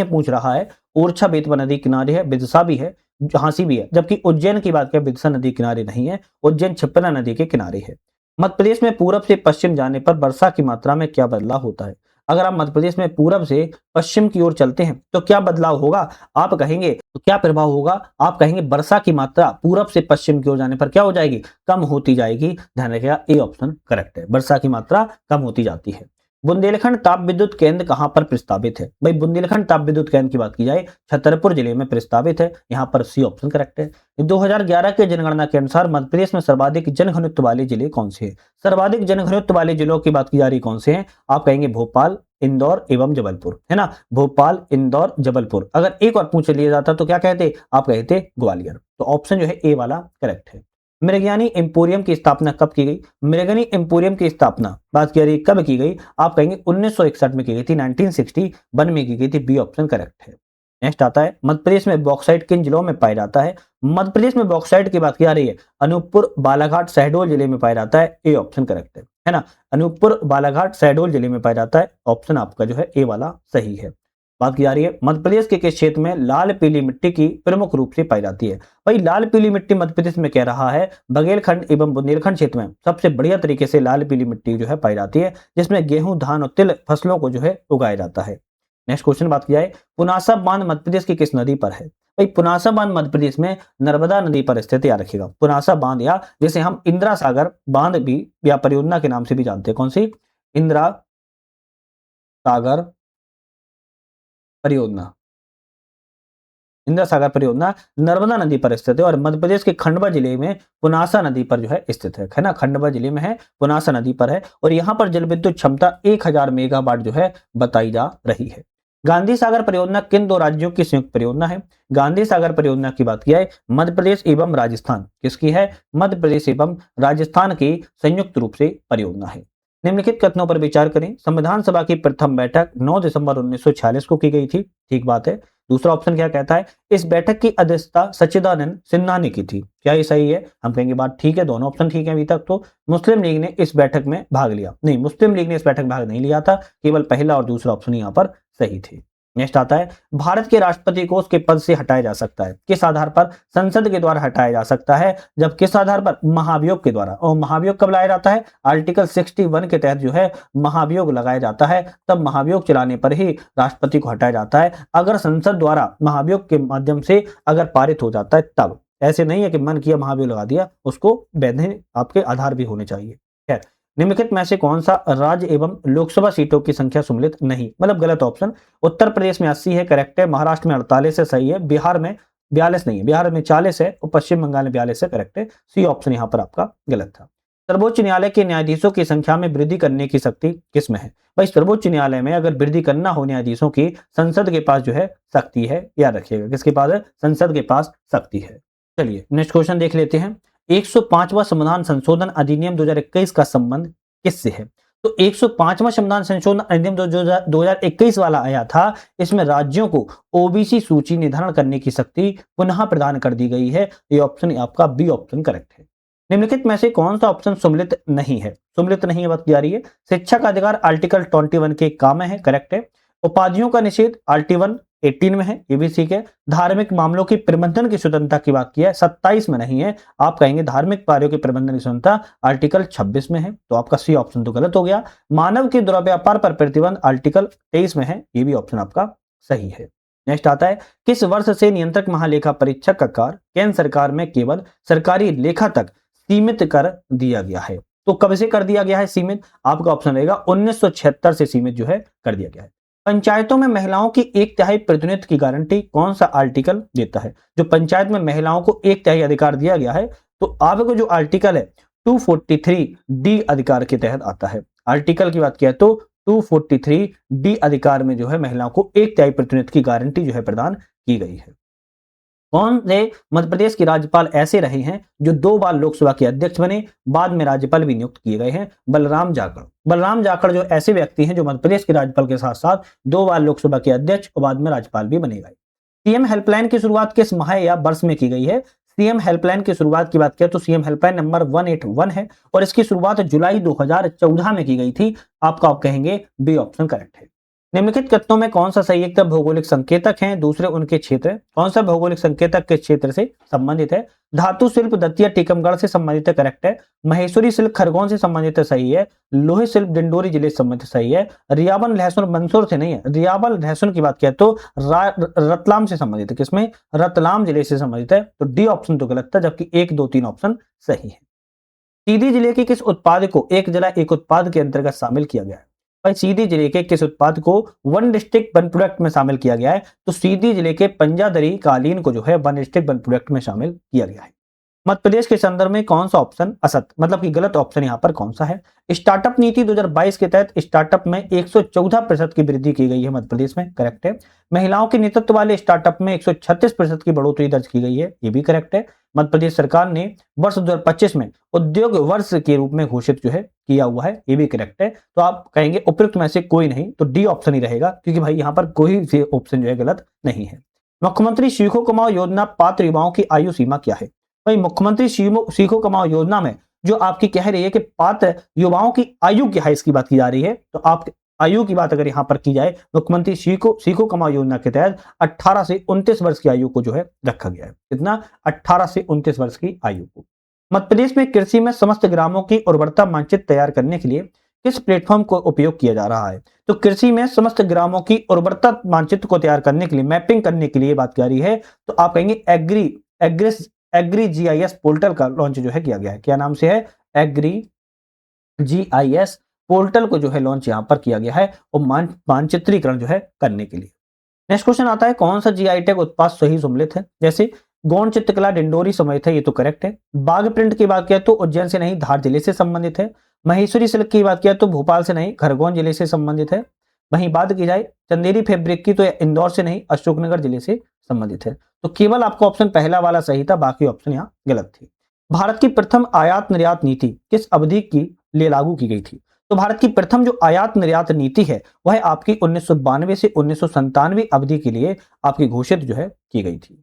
[SPEAKER 1] पूछ रहा है। ओरछा बेतवा नदी किनारे है, विदिशा भी है, झांसी भी है। जबकि उज्जैन की बात करें, विदिशा नदी किनारे नहीं है, उज्जैन क्षिप्रा नदी के किनारे है। मध्य प्रदेश में पूरब से पश्चिम जाने पर वर्षा की मात्रा में क्या बदलाव होता है। अगर आप मध्य प्रदेश में पूरब से पश्चिम की ओर चलते हैं तो क्या बदलाव होगा, आप कहेंगे तो क्या प्रभाव होगा। आप कहेंगे वर्षा की मात्रा पूरब से पश्चिम की ओर जाने पर क्या हो जाएगी, कम होती जाएगी। ध्यान रखिएगा, ए ऑप्शन करेक्ट है, वर्षा की मात्रा कम होती जाती है। बुंदेलखंड ताप विद्युत केंद्र कहां पर प्रस्तावित है? भाई बुंदेलखंड ताप विद्युत केंद्र की बात की जाए छतरपुर जिले में प्रस्तावित है, यहां पर सी ऑप्शन करेक्ट है। 2011 के जनगणना के अनुसार मध्य प्रदेश में सर्वाधिक जनघनत्व वाले जिले कौन से हैं? सर्वाधिक जनघनत्व वाले जिलों की बात की जा रही कौन से हैं? आप कहेंगे भोपाल, इंदौर एवं जबलपुर, है ना। भोपाल, इंदौर, जबलपुर। अगर एक और पूछ लिया जाता तो क्या कहते? आप कहते ग्वालियर। तो ऑप्शन जो है ए वाला करेक्ट है। मृगयानी एम्पोरियम की स्थापना कब की गई? मृगयानी एम्पोरियम की स्थापना बात की रही कब की गई? आप कहेंगे 1961 में की गई थी, 1961 में की गई थी। बी ऑप्शन करेक्ट है। नेक्स्ट आता है मध्य प्रदेश में बॉक्साइट किन जिलों में पाया जाता है? मध्य प्रदेश में बॉक्साइट की बात की जा रही है अनूपपुर, बालाघाट, शहडोल जिले में पाया जाता है। ए ऑप्शन करेक्ट है ना। अनूपपुर, बालाघाट, शहडोल जिले में पाया जाता है। ऑप्शन आपका जो है ए वाला सही है। बात की जा रही है मध्य प्रदेश के किस क्षेत्र में लाल पीली मिट्टी की प्रमुख रूप से पाई जाती है? भाई लाल पीली मिट्टी मध्य प्रदेश में कह रहा है बघेलखंड एवं बुंदेलखंड क्षेत्र में सबसे बढ़िया तरीके से लाल पीली मिट्टी जो है पाई जाती है, जिसमें गेहूं, धान और तिल फसलों को जो है उगाया जाता है। नेक्स्ट क्वेश्चन बात की जाए पुनासा बांध मध्य प्रदेश की किस नदी पर है? भाई पुनासा बांध मध्य प्रदेश में नर्मदा नदी पर स्थित, याद रखिएगा। पुनासा बांध या जिसे हम इंदिरा सागर बांध भी या परियोजना के नाम से भी जानते हैं, कौन सी? इंदिरा सागर परियोजना। इंदिरा सागर परियोजना नर्मदा नदी पर स्थित है और मध्य प्रदेश के खंडवा जिले में पुनासा नदी पर जो है स्थित है ना। खंडवा जिले में है, पुनासा नदी पर है और यहाँ पर जल विद्युत क्षमता 1000 मेगावाट जो है बताई जा रही है। गांधी सागर परियोजना किन दो राज्यों की संयुक्त परियोजना है? गांधी सागर परियोजना की बात की जाए मध्य प्रदेश एवं राजस्थान, किसकी है? मध्य प्रदेश एवं राजस्थान की संयुक्त रूप से परियोजना है। निम्नलिखित कथनों पर विचार करें। संविधान सभा की प्रथम बैठक 9 दिसंबर 1946 को की गई थी, ठीक बात है। दूसरा ऑप्शन क्या कहता है? इस बैठक की अध्यक्षता सच्चिदानंद सिन्हा ने की थी। क्या ये सही है? हम कहेंगे बात ठीक है, दोनों ऑप्शन ठीक है अभी तक। तो मुस्लिम लीग ने इस बैठक में भाग लिया नहीं, मुस्लिम लीग ने इस बैठक में भाग नहीं लिया था, केवल पहला और दूसरा ऑप्शन यहाँ पर सही थे। नेक्स्ट आता है भारत के राष्ट्रपति को उसके पद से हटाया जा सकता है, किस आधार पर? संसद के द्वारा हटाया जा सकता है। जब किस आधार पर? महाभियोग के द्वारा। और महाभियोग कब लाया जाता है? आर्टिकल 61 के तहत जो है महाभियोग लगाया जाता है, तब महाभियोग चलाने पर ही राष्ट्रपति को हटाया जाता है। अगर संसद द्वारा महाभियोग के माध्यम से अगर पारित हो जाता है तब, ऐसे नहीं है कि मन किया महाभियोग लगा दिया, उसको वैध आपके आधार भी होने चाहिए। खैर, निम्नलिखित में से कौन सा राज्य एवं लोकसभा सीटों की संख्या सम्मिलित नहीं? मतलब गलत ऑप्शन। उत्तर प्रदेश में 80 है, करेक्ट है। महाराष्ट्र में 48 है, सही है। बिहार में 42 नहीं है, बिहार में 40 है और पश्चिम बंगाल में 42 है, करेक्ट है। सी ऑप्शन यहाँ पर आपका गलत था। सर्वोच्च न्यायालय के न्यायाधीशों की संख्या में वृद्धि करने की शक्ति किसमें है? भाई सर्वोच्च न्यायालय में अगर वृद्धि करना हो न्यायाधीशों की, संसद के पास जो है शक्ति है, याद रखिएगा। किसके पास है? संसद के पास शक्ति है। चलिए नेक्स्ट क्वेश्चन देख लेते हैं। 105वां संविधान संशोधन अधिनियम 2021 का संबंध किससे है? तो 105वां संविधान संशोधन अधिनियम 2021 वाला आया था, इसमें राज्यों को ओबीसी सूची निर्धारण करने की शक्ति पुनः प्रदान कर दी गई है। ये ऑप्शन आपका बी ऑप्शन करेक्ट है। निम्नलिखित में से कौन सा ऑप्शन सम्मिलित नहीं है? सम्मिलित नहीं है बात की जा रही है। शिक्षा का अधिकार आर्टिकल 21 के काम में है, करेक्ट है। उपाधियों का निषेध आर्टिकल 18 में है, ये भी ठीक है। धार्मिक मामलों की प्रबंधन की स्वतंत्रता की बात की है, 27 में नहीं है। आप कहेंगे धार्मिक कार्यों के प्रबंधन की स्वतंत्रता आर्टिकल 26 में है, तो आपका सी ऑप्शन तो गलत हो गया। मानव के दुर्व्यापार पर प्रतिबंध आर्टिकल 23 में है, ये भी ऑप्शन आपका सही है। नेक्स्ट आता है किस वर्ष से नियंत्रक महालेखा परीक्षक का कार्य केंद्र सरकार में केवल सरकारी लेखा तक सीमित कर दिया गया है? तो कब से कर दिया गया है सीमित? आपका ऑप्शन रहेगा 1976 से सीमित जो है कर दिया गया है। पंचायतों में महिलाओं की 1/3 प्रतिनिधित्व की गारंटी कौन सा आर्टिकल देता है? जो पंचायत में महिलाओं को 1/3 अधिकार दिया गया है, तो आपको जो आर्टिकल है 243 डी अधिकार के तहत आता है। आर्टिकल की बात किया तो 243 डी अधिकार में जो है महिलाओं को 1/3 प्रतिनिधित्व की गारंटी जो है प्रदान की गई है। कौन से मध्य प्रदेश के राज्यपाल ऐसे रहे हैं जो 2 बार लोकसभा के अध्यक्ष बने, बाद में राज्यपाल भी नियुक्त किए गए हैं? बलराम जाखड़। बलराम जाखड़ जो ऐसे व्यक्ति हैं जो मध्य प्रदेश के राज्यपाल के साथ साथ 2 बार लोकसभा के अध्यक्ष और बाद में राज्यपाल भी बने गए। सीएम हेल्पलाइन की शुरुआत किस माह या वर्ष में की गई है? सीएम हेल्पलाइन की शुरुआत की बात करें तो सीएम हेल्पलाइन नंबर 181 है और इसकी शुरुआत जुलाई 2014 में की गई थी। आपका आप कहेंगे बी ऑप्शन करेक्ट है। निम्नलिखित कथनों में कौन सा संयुक्त भौगोलिक संकेतक है? दूसरे उनके क्षेत्र। कौन सा भौगोलिक संकेतक के क्षेत्र से संबंधित है? धातु शिल्प दतिया टीकमगढ़ से संबंधित है, करेक्ट है। महेश्वरी शिल्प खरगोन से संबंधित है, सही है। लोहे शिल्प डिंडोरी जिले से संबंधित, सही है। रियाबन लहसुन मंदसौर से नहीं है, रियाबन लहसुन की बात किया तो रतलाम से संबंधित है। किसमें? रतलाम जिले से संबंधित है, तो डी ऑप्शन तो गलत था, जबकि 1, 2, 3 ऑप्शन सही है। टिहरी जिले के किस उत्पाद को एक जिला एक उत्पाद के अंतर्गत शामिल किया गया है? भाई सीधी जिले के किस उत्पाद को वन डिस्ट्रिक्ट वन प्रोडक्ट में शामिल किया गया है? तो सीधी जिले के पंजादरी कालीन को जो है वन डिस्ट्रिक्ट वन प्रोडक्ट में शामिल किया गया है। मध्य प्रदेश के संदर्भ में कौन सा ऑप्शन असत, मतलब कि गलत ऑप्शन यहाँ पर कौन सा है? स्टार्टअप नीति 2022 के तहत स्टार्टअप में 114% की वृद्धि की गई है मध्य प्रदेश में, करेक्ट है। महिलाओं के नेतृत्व वाले स्टार्टअप में 136% की बढ़ोतरी दर्ज की गई है, ये भी करेक्ट है। मध्य प्रदेश सरकार ने वर्ष 2025 में उद्योग वर्ष के रूप में घोषित जो है किया हुआ है, ये भी करेक्ट है। तो आप कहेंगे उपयुक्त में से कोई नहीं, तो डी ऑप्शन ही रहेगा, क्योंकि भाई यहाँ पर कोई भी ऑप्शन जो है गलत नहीं है। मुख्यमंत्री सीखो कमाओ योजना पात्र युवाओं की आयु सीमा क्या है? भाई मुख्यमंत्री सीखो कमाओ योजना में जो आपकी कह रही है कि पात्र युवाओं की आयु क्या है, इसकी बात की जा रही है। तो आप आयु की बात अगर यहां पर की जाए, मुख्यमंत्री सीखो कमाओ योजना के तहत 18 से 29 वर्ष की आयु को जो है रखा गया है। कितना? 18 से 29 वर्ष की आयु को। मध्य प्रदेश में कृषि में समस्त ग्रामों की उर्वरता मानचित्र तैयार करने के लिए किस प्लेटफॉर्म को उपयोग किया जा रहा है? तो कृषि में समस्त ग्रामों की उर्वरता मानचित्र को तैयार करने के लिए, मैपिंग करने के लिए बात कर रही है, तो आप कहेंगे एग्री जीआईएस पोर्टल का लॉन्च जो है किया गया है। क्या नाम से है? एग्री जीआईएस पोर्टल को जो है लॉन्च यहां पर किया गया है, और मानचित्रीकरण जो है करने के लिए। नेक्स्ट क्वेश्चन आता है, कौन सा जीआई टैग उत्पाद सही सम्मिलित है? जैसे गौण चित्रकला डिंडोरी सम्मिलित है, ये तो करेक्ट है। बाघ प्रिंट की बात किया तो उज्जैन से नहीं, धार जिले से संबंधित है। महेश्वरी सिल्क की बात किया तो भोपाल से नहीं, खरगोन जिले से संबंधित है। वहीं बात की जाए चंदेरी फैब्रिक की तो इंदौर से नहीं, अशोकनगर जिले से संबंधित है। तो केवल आपका ऑप्शन पहला वाला सही था, बाकी ऑप्शन यहाँ गलत थी। भारत की प्रथम आयात निर्यात नीति किस अवधि की लिए लागू की गई थी? तो भारत की प्रथम जो आयात निर्यात नीति है वह आपकी 1992 से 1997 अवधि के लिए आपकी घोषित जो है की गई थी।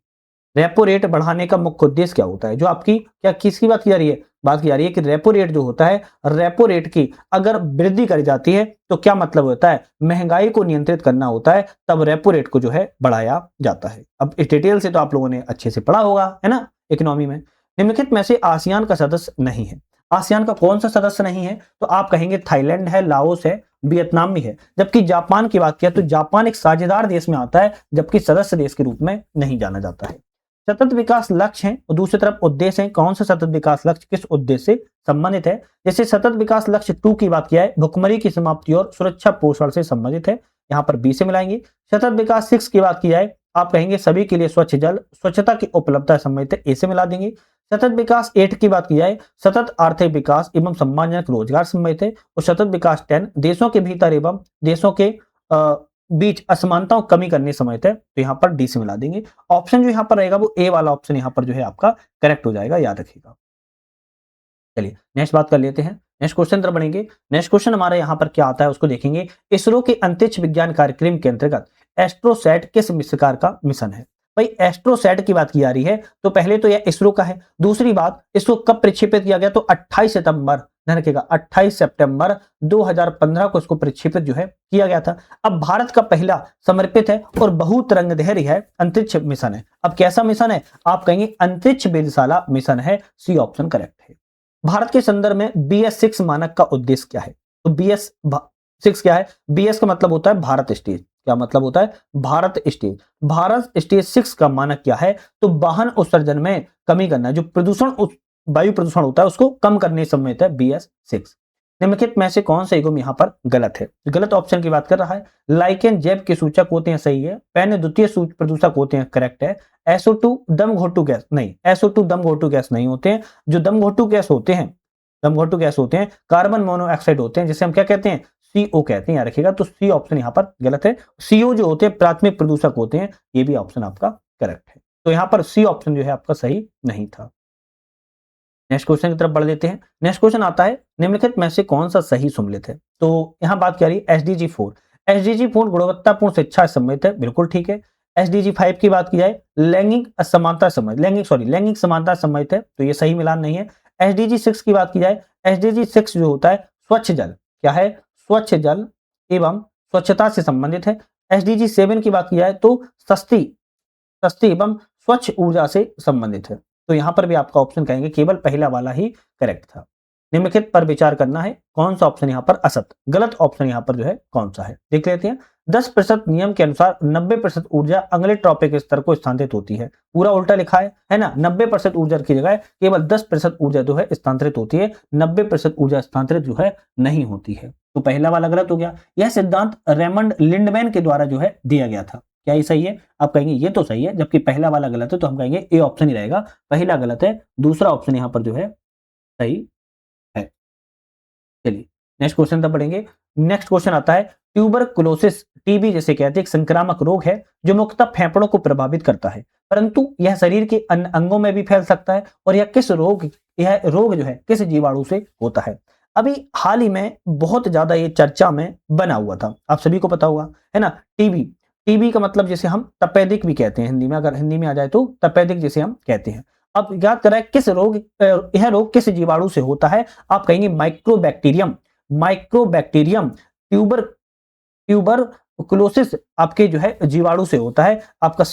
[SPEAKER 1] रेपो रेट बढ़ाने का मुख्य उद्देश्य क्या होता है? जो आपकी क्या किसकी बात की जा रही है? बात की जा रही है कि रेपो रेट जो होता है, रेपो रेट की अगर वृद्धि करी जाती है तो क्या मतलब होता है? महंगाई को नियंत्रित करना होता है, तब रेपो रेट को जो है बढ़ाया जाता है। अब इस डिटेल से तो आप लोगों ने अच्छे से पढ़ा होगा, है ना, इकोनॉमी में। निम्नलिखित में से आसियान का सदस्य नहीं है। आसियान का कौन सा सदस्य नहीं है? तो आप कहेंगे थाईलैंड है, लाओस है, वियतनाम भी है। जबकि जापान की बात किया तो जापान एक साझेदार देश में आता है, जबकि सदस्य देश के रूप में नहीं जाना जाता है। सतत विकास लक्ष्य हैं और दूसरी तरफ उद्देश्य है। कौन सा सतत विकास लक्ष्य किस उद्देश्य से संबंधित है? जैसे सतत विकास लक्ष्य 2 की बात किया है, भुखमरी की समाप्ति और सुरक्षा पोषण से संबंधित है, यहाँ पर बी से मिलाएंगे। सतत विकास 6 की बात की जाए, आप कहेंगे सभी के लिए स्वच्छ जल, स्वच्छता की उपलब्धता संबंधित है, ए से मिला देंगे। सतत विकास 8 की बात की जाए, सतत आर्थिक विकास एवं सम्मानजनक रोजगार संबंधित है। और सतत विकास 10 देशों के भीतर एवं देशों के बीच असमानताओं कमी करने संबंधित है, तो यहाँ पर डी से मिला देंगे। ऑप्शन जो यहाँ पर रहेगा वो ए वाला ऑप्शन यहाँ पर जो है आपका करेक्ट हो जाएगा, याद रखिएगा। चलिए नेक्स्ट बात कर लेते हैं, नेक्स्ट क्वेश्चन तरफ बढ़ेंगे। नेक्स्ट क्वेश्चन हमारे यहाँ पर क्या आता है उसको देखेंगे। इसरो के अंतरिक्ष विज्ञान कार्यक्रम के अंतर्गत एस्ट्रोसैट किस विश्वकार का मिशन है? भाई एस्ट्रोसैट की बात की जा रही है, तो पहले तो यह इसरो का है। दूसरी बात, इसको कब प्रक्षेपित किया गया? तो 28 सितंबर, ध्यान रखिएगा 28 सितंबर 2015 को इसको प्रक्षेपित जो है किया गया था। अब भारत का पहला समर्पित है और बहुतरंगधैर्य है अंतरिक्ष मिशन है। अब कैसा मिशन है? आप कहेंगे अंतरिक्ष वेधशाला मिशन है, सी ऑप्शन करेक्ट है। भारत के संदर्भ में BS6 मानक का उद्देश्य क्या है? तो BS6 क्या है? BS का मतलब होता है भारत स्टेज। क्या मतलब होता है? भारत स्टेज। भारत स्टेज 6 का मानक क्या है? तो वाहन उत्सर्जन में कमी करना, जो प्रदूषण वायु प्रदूषण होता है उसको कम करने संबंधित है BS6। निम्नलिखित में से कौन सा एगो यहाँ पर गलत है? गलत ऑप्शन की बात कर रहा है। लाइकेन जैव के सूचक होते हैं, सही है। पैन द्वितीय प्रदूषक होते हैं, करेक्ट है। SO2 दम घोटू गैस नहीं, SO2 दम घोटू गैस नहीं होते हैं। जो दम घोटू गैस होते हैं कार्बन मोनोऑक्साइड होते हैं, जिसे हम क्या कहते हैं? CO कहते हैं, याद रखिएगा। तो सी ऑप्शन यहाँ पर गलत है। CO जो होते हैं प्राथमिक प्रदूषक होते हैं, ये भी ऑप्शन आपका करेक्ट है। तो यहाँ पर सी ऑप्शन जो है आपका सही नहीं था। नेक्स्ट क्वेश्चन की तरफ बढ़ देते हैं। नेक्स्ट क्वेश्चन आता है, निम्नलिखित में से कौन सा सही सम्मिलित है? तो यहाँ बात क्या रही है? SDG 4। SDG 4 गुणवत्तापूर्ण शिक्षा सम्मिलित है, बिल्कुल ठीक है। SDG 5 की बात की जाए, लैंगिक समानता सम्मिलित है, तो ये सही मिलान नहीं है। SDG 6 की बात की जाए, SDG 6 जो होता है स्वच्छ जल, क्या है? स्वच्छ जल एवं स्वच्छता से संबंधित है। SDG 7 की बात की जाए तो सस्ती एवं स्वच्छ ऊर्जा से संबंधित है। तो यहां पर भी आपका ऑप्शन कहेंगे केवल पहला वाला ही करेक्ट था। निम्नलिखित पर विचार करना है, कौन सा ऑप्शन यहाँ पर असत, गलत ऑप्शन यहाँ पर जो है कौन सा है, देख लेते हैं। 10% नियम के अनुसार 90% ऊर्जा अगले ट्रॉपिक स्तर को स्थानांतरित होती है। पूरा उल्टा लिखा है ना। 90% ऊर्जा की जगह केवल 10% ऊर्जा जो है स्थानांतरित होती है, 90% ऊर्जा स्थानांतरित जो है नहीं होती है। तो पहला वाला गलत हो गया। यह सिद्धांत रेमंड लिंडमैन के द्वारा जो है दिया गया था। क्या ये सही है? आप कहेंगे ये तो सही है, जबकि पहला वाला गलत है, तो हम कहेंगे ए ऑप्शन ही रहेगा, पहला गलत है, दूसरा ऑप्शन यहाँ पर जो है सही है। चलिए नेक्स्ट क्वेश्चन तब पढ़ेंगे। नेक्स्ट क्वेश्चन आता है, ट्यूबरकुलोसिस टीबी जैसे कहते हैं एक संक्रामक रोग है जो मुख्यतः फेफड़ों को प्रभावित करता है, परंतु यह शरीर के अन्य अंगों में भी फैल सकता है। और यह रोग जो है किस जीवाणु से होता है? अभी हाल ही में बहुत ज्यादा ये चर्चा में बना हुआ था, आप सभी को पता होगा, है ना। टीबी, टीबी का मतलब जिसे हम तपेदिक भी कहते हैं हिंदी में, अगर हिंदी में आ जाए तो तपेदिक जिसे हम कहते हैं। अब याद करें किस रोग, यह रोग किस जीवाणु से होता है? आप कहेंगे माइक्रोबैक्टीरियम, माइक्रोबैक्टीरियम ट्यूबरकुलोसिस आपके जो है जीवाणु से होता है। आपका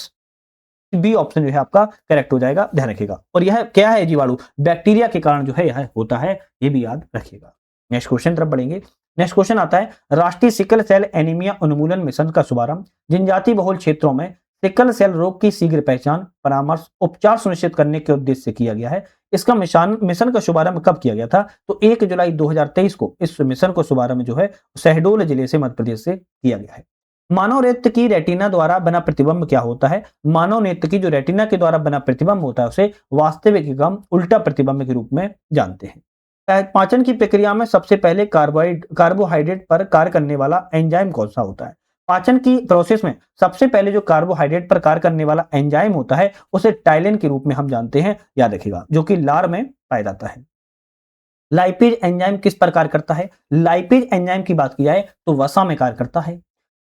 [SPEAKER 1] बी ऑप्शन जो है आपका करेक्ट हो जाएगा, ध्यान रखिएगा। और यह क्या है? जीवाणु बैक्टीरिया के कारण जो है यह होता है, ये भी याद रखिएगा। नेक्स्ट क्वेश्चन तरफ बढ़ेंगे। नेक्स्ट क्वेश्चन आता है, राष्ट्रीय सिकल सेल एनीमिया उन्मूलन मिशन का शुभारंभ जनजाति बहुल क्षेत्रों में सिकल सेल रोग की शीघ्र पहचान, परामर्श, उपचार सुनिश्चित करने के उद्देश्य से किया गया है। इसका मिशन का शुभारंभ कब किया गया था? तो 1 जुलाई 2023 को इस मिशन को शुभारंभ जो है शहडोल जिले से मध्य प्रदेश से किया गया है। मानव नेत्र की रेटिना द्वारा बना प्रतिबिंब क्या होता है? मानव नेत्र की जो रेटिना के द्वारा बना प्रतिबिंब होता है उसे वास्तविक एवं उल्टा प्रतिबिंब के रूप में जानते हैं। पाचन की प्रक्रिया में सबसे पहले कार्बोहाइड्रेट पर कार्य करने वाला एंजाइम कौन सा होता है? पाचन की प्रोसेस में सबसे पहले जो कार्बोहाइड्रेट पर कार्य करने वाला एंजाइम होता है उसे टाइलिन के रूप में हम जानते हैं, याद रखिएगा, जो कि लार में पाया जाता है। लाइपेज एंजाइम किस पर कार्य करता है? लाइपेज एंजाइम की बात की जाए तो वसा में कार्य करता है।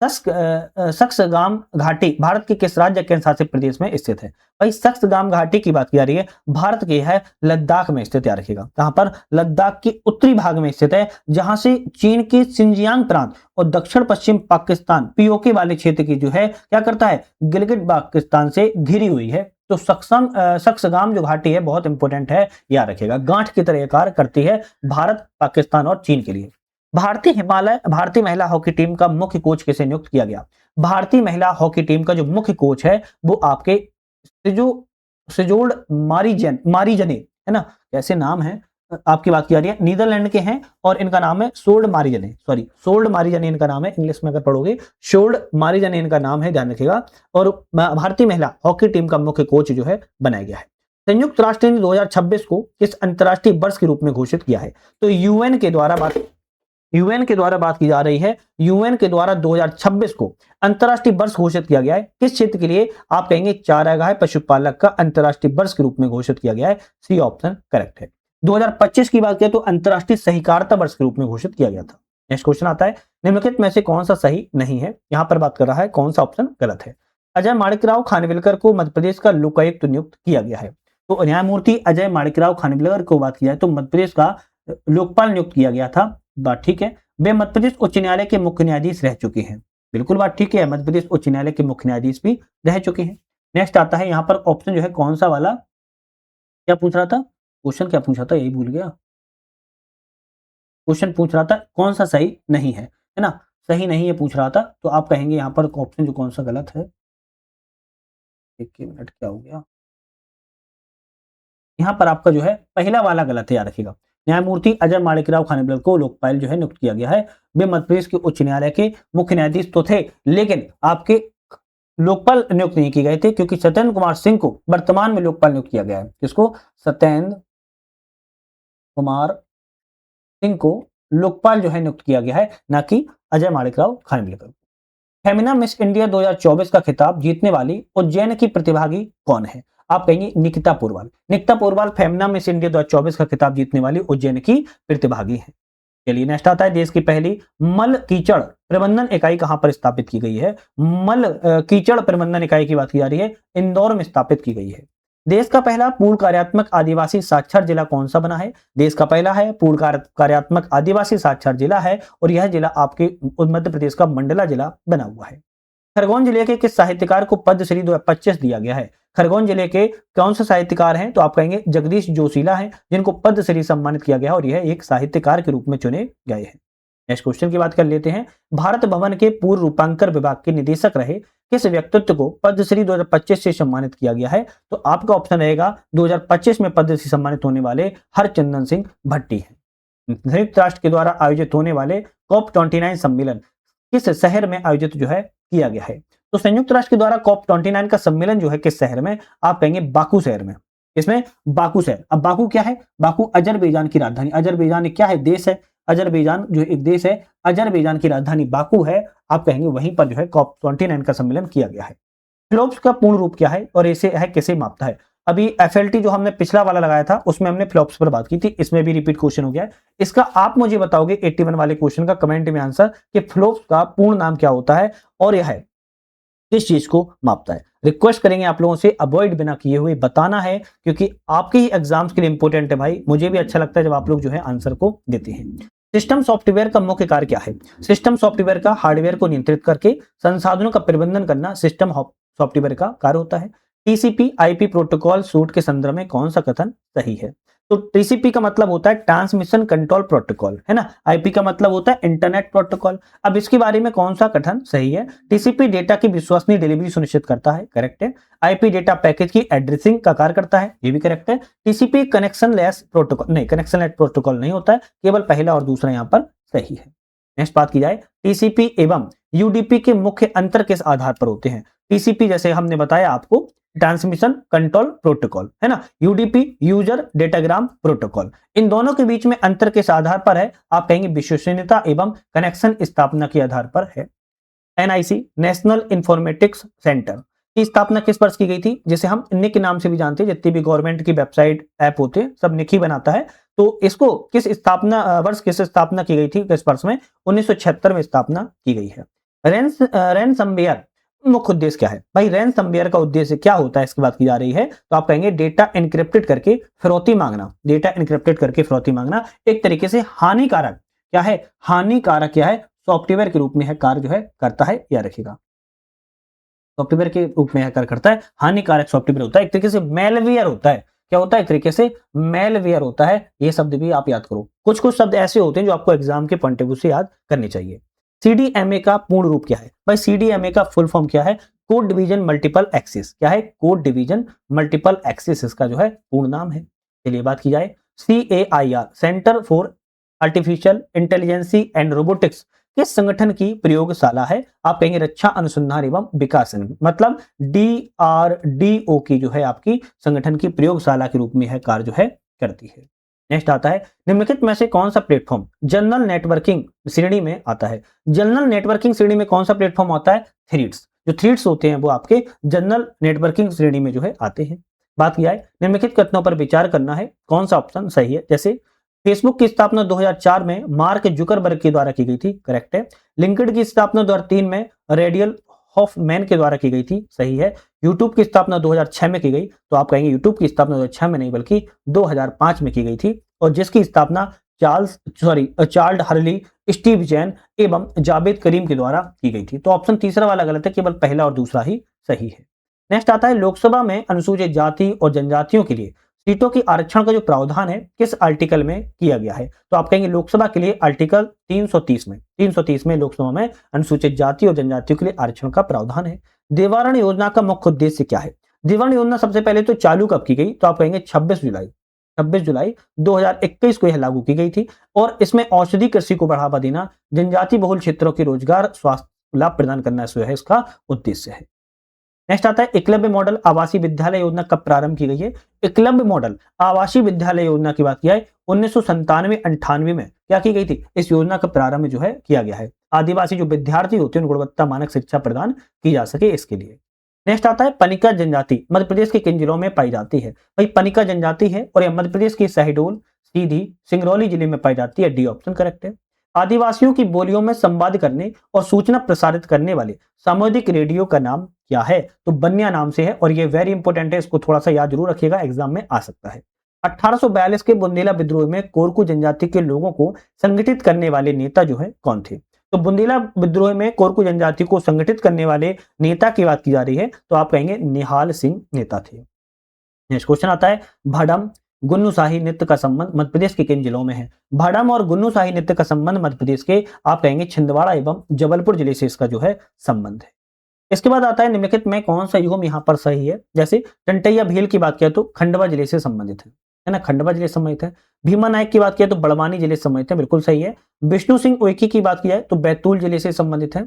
[SPEAKER 1] सक्सगाम घाटी भारत के किस राज्य केंद्र शासित प्रदेश में स्थित है? भाई सक्सगाम घाटी की बात की जा रही है, भारत के है लद्दाख में स्थित, याद रखिएगा। कहां पर? लद्दाख के उत्तरी भाग में स्थित है, जहां से चीन के सिंजियांग प्रांत और दक्षिण पश्चिम पाकिस्तान पीओके वाले क्षेत्र की जो है क्या करता है, गिलगिट बाल्टिस्तान से घिरी हुई है। तो सक्सगाम जो घाटी है बहुत इंपॉर्टेंट है, याद रखिएगा। गांठ की तरह कार्य करती है भारत, पाकिस्तान और चीन के लिए। भारतीय महिला हॉकी टीम का मुख्य कोच किसे नियुक्त किया गया? भारतीय महिला हॉकी टीम का जो मुख्य कोच है वो आपके सिजोल्ड मारीजने, है ना, कैसे नाम है, आपकी बात की जा रही है, नीदरलैंड के हैं और इनका नाम है सोल्ड मारीजने इनका नाम है, इंग्लिश में अगर पढ़ोगे सोल्ड मारीजने इनका नाम है, ध्यान रखिएगा। और भारतीय महिला हॉकी टीम का मुख्य कोच जो है बनाया गया है। संयुक्त राष्ट्र ने 2026 को किस अंतर्राष्ट्रीय वर्ष के रूप में घोषित किया है? तो यूएन के द्वारा बात की जा रही है। यूएन के द्वारा 2026 को अंतर्राष्ट्रीय वर्ष घोषित किया गया है। किस क्षेत्र के लिए? आप कहेंगे चारागाह पशुपालक का अंतर्राष्ट्रीय वर्ष के रूप में घोषित किया गया है, सी ऑप्शन करेक्ट है। 2025 की बात करें तो अंतर्राष्ट्रीय सहकारिता वर्ष के रूप में घोषित किया गया था। नेक्स्ट क्वेश्चन आता है, निम्नलिखित में से कौन सा सही नहीं है? यहां पर बात कर रहा है कौन सा ऑप्शन गलत है। अजय माणिकराव खानविलकर को मध्य प्रदेश का लोकायुक्त नियुक्त किया गया है। तो न्यायमूर्ति अजय माणिकराव खानविलकर को बात की जाए तो मध्य प्रदेश का लोकपाल नियुक्त किया गया था, बात ठीक है। वे मध्य प्रदेश उच्च न्यायालय के मुख्य न्यायाधीश रह चुके हैं, बिल्कुल बात ठीक है, मध्य प्रदेश उच्च न्यायालय के मुख्य न्यायाधीश भी रह चुके हैं। नेक्स्ट आता है यहाँ पर ऑप्शन जो है कौन सा वाला, क्या पूछ रहा था क्वेश्चन, क्या पूछा था यही भूल गया। क्वेश्चन पूछ रहा था कौन सा सही नहीं है ना, सही नहीं है पूछ रहा था। तो आप कहेंगे यहाँ पर ऑप्शन जो कौन सा गलत है, एक मिनट क्या हो गया, यहाँ पर आपका जो है पहला वाला गलत है, याद रखिएगा। न्यायमूर्ति अजय माणिकराव खानविलकर को लोकपाल जो है नियुक्त किया गया है। वे मध्य प्रदेश के उच्च न्यायालय के मुख्य न्यायाधीश तो थे, लेकिन आपके लोकपाल नियुक्त नहीं किए गए थे, क्योंकि सत्येंद्र कुमार सिंह को वर्तमान में लोकपाल नियुक्त किया गया है। किसको? सत्येंद्र कुमार सिंह को लोकपाल जो है नियुक्त किया गया है, ना कि अजय माणिकराव खानविलकर। फेमिना मिस इंडिया 2024 का खिताब जीतने वाली उज्जैन की प्रतिभागी कौन है? आप कहेंगे निकिता पोरवाल फेमिना मिस इंडिया 2024 का खिताब जीतने वाली उज्जैन की प्रतिभागी है। चलिए नेक्स्ट आता है, देश की पहली मल कीचड़ प्रबंधन इकाई कहां पर स्थापित की गई है? मल कीचड़ प्रबंधन इकाई की बात की जा रही है, इंदौर में स्थापित की गई है। देश का पहला पूर्ण कार्यात्मक आदिवासी साक्षर जिला कौन सा बना है? देश का पहला है पूर्ण कार्यात्मक आदिवासी साक्षर जिला है, और यह जिला आपके मध्य प्रदेश का मंडला जिला बना हुआ है। खरगोन जिले के किस साहित्यकार को पद्मश्री 2025 दिया गया है? खरगोन जिले के कौन से साहित्यकार हैं? तो आप कहेंगे जगदीश जोशीला हैं, जिनको पद्मश्री सम्मानित किया गया और यह एक साहित्यकार के रूप में चुने गए हैं। नेक्स्ट क्वेश्चन की बात कर लेते हैं। भारत भवन के पूर्व रूपांकर विभाग के निदेशक रहे किस व्यक्तित्व को पद्मश्री 2025 से सम्मानित किया गया है? तो आपका ऑप्शन रहेगा 2025 में पद्मश्री सम्मानित होने वाले हरचंदन सिंह भट्टी हैं। संयुक्त राष्ट्र के द्वारा आयोजित होने वाले COP29 सम्मेलन किस शहर में आयोजित जो है किया गया है? तो संयुक्त राष्ट्र के द्वारा COP29 का सम्मेलन जो है किस शहर में? आप कहेंगे बाकू शहर में। इसमें बाकू शहर। अब बाकू क्या है? बाकू अजरबैजान की राजधानी। अजरबैजान क्या है? देश है। अजरबैजान जो एक देश है, अजरबैजान की राजधानी बाकू है। आप कहेंगे वहीं पर जो है COP29 का सम्मेलन किया गया है। फ्लॉप्स का पूर्ण रूप क्या है और इसे है कैसे मापता है? अभी एफएलटी जो हमने पिछला वाला लगाया था उसमें हमने फ्लॉप्स पर बात की थी, इसमें भी रिपीट क्वेश्चन हो गया है। इसका आप मुझे बताओगे 81 वाले क्वेश्चन का कमेंट में आंसर कि फ्लॉप्स का पूर्ण नाम क्या होता है और यह है किस चीज को मापता है। रिक्वेस्ट करेंगे आप लोगों से अवॉइड बिना किए हुए बताना है, क्योंकि आपके ही एग्जाम्स के लिए इंपॉर्टेंट है भाई। मुझे भी अच्छा लगता है जब आप लोग जो है आंसर को देते हैं। सिस्टम सॉफ्टवेयर का मुख्य कार्य क्या है? सिस्टम सॉफ्टवेयर का हार्डवेयर को नियंत्रित करके संसाधनों का प्रबंधन करना सिस्टम सॉफ्टवेयर का कार्य होता है। टीसीपी आईपी प्रोटोकॉल सूट के संदर्भ में कौन सा कथन सही है? तो टीसीपी का मतलब होता है ट्रांसमिशन कंट्रोल प्रोटोकॉल, है ना। आईपी का मतलब होता है इंटरनेट प्रोटोकॉल। अब इसके बारे में कौन सा कथन सही है? टीसीपी डेटा की विश्वसनीय डिलीवरी सुनिश्चित करता है, करेक्ट है। आईपी डेटा पैकेज की एड्रेसिंग का कार्य करता है, ये भी करेक्ट है। टीसीपी कनेक्शन लेस प्रोटोकॉल नहीं, कनेक्शन लेस प्रोटोकॉल नहीं होता है, केवल पहला और दूसरा यहाँ पर सही है। नेक्स्ट बात की जाए, टीसीपी एवं यूडीपी के मुख्य अंतर किस आधार पर होते हैं? टीसीपी जैसे हमने बताया आपको ट्रांसमिशन कंट्रोल प्रोटोकॉल, है ना। UDP user datagram protocol. इन दोनों के बीच में अंतर किस आधार पर है? आप कहेंगे विश्वसनीयता एवं कनेक्शन स्थापना के आधार पर है। एनआईसी नेशनल इंफॉर्मेटिक्स सेंटर की स्थापना किस वर्ष की गई थी? जिसे हम निक नाम से भी जानते हैं, जितनी भी गवर्नमेंट की वेबसाइट ऐप होते हैं सब निक ही बनाता है। तो इसको किस स्थापना की गई थी, किस वर्ष में? 1976 में स्थापना की गई है। रैनसमवेयर मुख्य उद्देश्य क्या है? भाई रैनसमवेयर का उद्देश्य क्या होता है इसकी बात की जा रही है, तो आप कहेंगे डेटा एनक्रिप्टेड करके फिरौती मांगना। डेटा एनक्रिप्टेड करके फिरौती मांगना एक तरीके से हानिकारक क्या है? हानिकारक क्या है? सॉफ्टवेयर के रूप में है कार्य जो है करता है, या रखेगा सॉफ्टवेयर के रूप में कार्य करता है। हानिकारक सॉफ्टवेयर होता है, एक तरीके से मेलवेयर होता है। क्या होता है? एक तरीके से मेलवेयर होता है। ये शब्द भी आप याद करो। कुछ कुछ शब्द ऐसे होते हैं जो आपको एग्जाम के पॉइंट ऑफ व्यू से याद करने चाहिए। सीडीएमए का पूर्ण रूप क्या है? भाई सीडीएमए का फुल फॉर्म क्या है? Code division multiple axis. क्या है? कोड डिवीजन मल्टीपल एक्सिस इसका जो है पूर्ण नाम है। चलिए बात की जाए, CAIR center for artificial intelligence and robotics किस संगठन की प्रयोगशाला है? आप कहेंगे रक्षा अनुसंधान एवं विकास संघ, मतलब DRDO की जो है आपकी संगठन की प्रयोगशाला के रूप में है कार्य जो है करती है। नेक्स्ट आता है, निम्नलिखित में से कौन सा प्लेटफॉर्म जनरल नेटवर्किंग श्रेणी में आता है? जनरल नेटवर्किंग श्रेणी में कौन सा प्लेटफॉर्म आता है? थ्रीड्स। जो थ्रीड्स होते हैं वो आपके जनरल नेटवर्किंग श्रेणी में जो है आते हैं। बात किया है, निम्नलिखित कथनों पर विचार करना है, कौन सा ऑप्शन सही है? जैसे फेसबुक की स्थापना 2004 में मार्क जुकरबर्ग के द्वारा की गई थी, करेक्ट है। लिंक्डइन की स्थापना 2003 में रेडियल हॉफमैन के द्वारा की गई थी, सही है। यूट्यूब की स्थापना 2006 में की गई, तो आप कहेंगे यूट्यूब की स्थापना 2006 में नहीं बल्कि 2005 में की गई थी, और जिसकी स्थापना चार्ल्स हर्ली, स्टीव जैन एवं जावेद करीम के द्वारा की गई थी। तो ऑप्शन तीसरा वाला गलत है, केवल पहला और दूसरा ही सही है। नेक्स्ट आता है, लोकसभा में अनुसूचित जाति और जनजातियों के लिए सीटों की आरक्षण का जो प्रावधान है किस आर्टिकल में किया गया है? तो आप कहेंगे लोकसभा के लिए आर्टिकल 330 में लोकसभा में अनुसूचित जाति और जनजातियों के लिए आरक्षण का प्रावधान है। निवारण योजना का मुख्य उद्देश्य क्या है? निवारण योजना सबसे पहले तो चालू कब की गई? तो आप कहेंगे 26 जुलाई 2021 को यह लागू की गई थी, और इसमें औषधि कृषि को बढ़ावा देना, जनजाति बहुल क्षेत्रों के रोजगार स्वास्थ्य लाभ प्रदान करना है इसका उद्देश्य है। नेक्स्ट आता है, एकलव्य मॉडल आवासीय विद्यालय योजना कब प्रारंभ की गई है? एकलव्य मॉडल आवासीय विद्यालय योजना की बात किया है 1997-98 में क्या की गई थी? इस योजना का प्रारंभ जो है किया गया है। आदिवासी जो विद्यार्थी होते हैं उनको गुणवत्ता मानक शिक्षा प्रदान की जा सके इसके लिए। नेक्स्ट आता है, पनिका जनजाति मध्य प्रदेश के किन जिलों में पाई जाती है? भाई पनिका जनजाति है और यह मध्य प्रदेश की शहडोल, सीधी, सिंगरौली जिले में पाई जाती है। डी ऑप्शन करेक्ट है। आदिवासियों की बोलियों में संवाद करने और सूचना प्रसारित करने वाले सामुदायिक रेडियो का नाम क्या है? तो बनिया नाम से है, और ये वेरी इंपॉर्टेंट है, इसको थोड़ा सा याद जरूर रखिएगा, एग्जाम में आ सकता है। 1842 के बुंदेला विद्रोह में कोरकू जनजाति के लोगों को संगठित करने वाले नेता जो है कौन थे? तो बुंदेला विद्रोह में कोरकू जनजाति को संगठित करने वाले नेता की बात की जा रही है, तो आप कहेंगे निहाल सिंह नेता थे। नेक्स्ट क्वेश्चन आता है, भाडम गुन्नुशाही नृत्य का संबंध मध्य प्रदेश के किन जिलों में है? भाडम और गुन्नुशाही नृत्य का संबंध मध्य प्रदेश के आप कहेंगे छिंदवाड़ा एवं जबलपुर जिले से इसका जो है संबंध है। इसके बाद आता है, निम्नलिखित में कौन सा युग्म यहाँ पर सही है? जैसे टंटैया भील की बात किया तो खंडवा जिले से संबंधित है। ना, खंडवा जिले से संबंधित है। भीमा नायक की बात किया तो बड़वानी जिले से संबंधित है, बिल्कुल सही है। विष्णु सिंह उइके की बात की जाए तो बैतूल जिले से संबंधित है।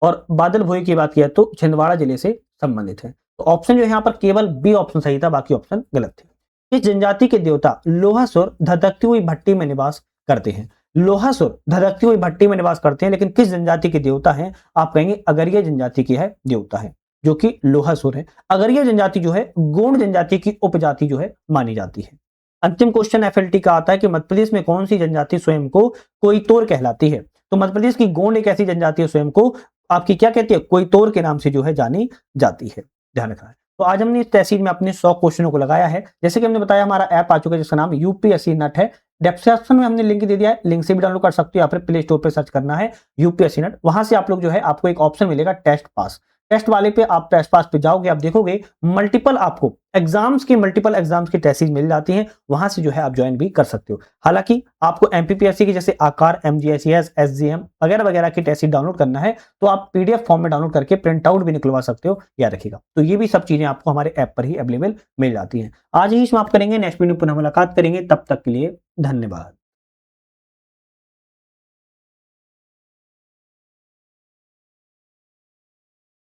[SPEAKER 1] और बादल भोई की बात किया तो छिंदवाड़ा जिले से संबंधित है। तो ऑप्शन जो है यहाँ पर केवल बी ऑप्शन सही था, बाकी ऑप्शन गलत थे। इस जनजाति के देवता लोहासुर धधकती हुई भट्टी में निवास करते हैं। लोहासुर धधकती हुई भट्टी में निवास करते हैं, लेकिन किस जनजाति के देवता हैं? आप कहेंगे अगरिया जनजाति की है देवता है, जो कि लोहासुर है। अगरिया जनजाति जो है गोंड जनजाति की उपजाति जो है मानी जाती है। अंतिम क्वेश्चन एफएलटी का आता है कि मध्य प्रदेश में कौन सी जनजाति स्वयं को कोइतोर कहलाती है? तो मध्य प्रदेश की गोंड एक ऐसी जनजाति है, स्वयं को आपकी क्या कहती है? कोइतोर के नाम से जो है जानी जाती है। ध्यान रखना है। तो आज हमने इस तहसील में अपने 100 क्वेश्चनों को लगाया है। जैसे कि हमने बताया, हमारा ऐप आ चुका है जिसका नाम यूपीएससी नट है। डिस्क्रिप्शन में हमने लिंक दे दिया है, लिंक से भी डाउनलोड कर सकते हो या फिर प्ले स्टोर पर सर्च करना है यूपीएससी नट। वहां से आप लोग जो है, आपको एक ऑप्शन मिलेगा टेस्ट पास। टेस्ट वाले पे आप टेस्ट पास पे जाओगे, आप देखोगे मल्टीपल आपको मल्टीपल एग्जाम्स की टेस्टेज मिल जाती हैं। वहां से जो है आप ज्वाइन भी कर सकते हो। हालांकि आपको एमपीपीएससी की जैसे आकार, एमजीआईसीएस, एसजीएम वगैरह वगैरह की टेस्टेज डाउनलोड करना है तो आप पीडीएफ फॉर्म में डाउनलोड करके प्रिंट आउट भी निकलवा सकते हो, याद रखिएगा। तो ये भी सब चीजें आपको हमारे ऐप पर ही अवेलेबल मिल जाती हैं। आज ही समाप्त करेंगे, नेक्स्ट वीडियो पुनः मुलाकात करेंगे, तब तक के लिए धन्यवाद।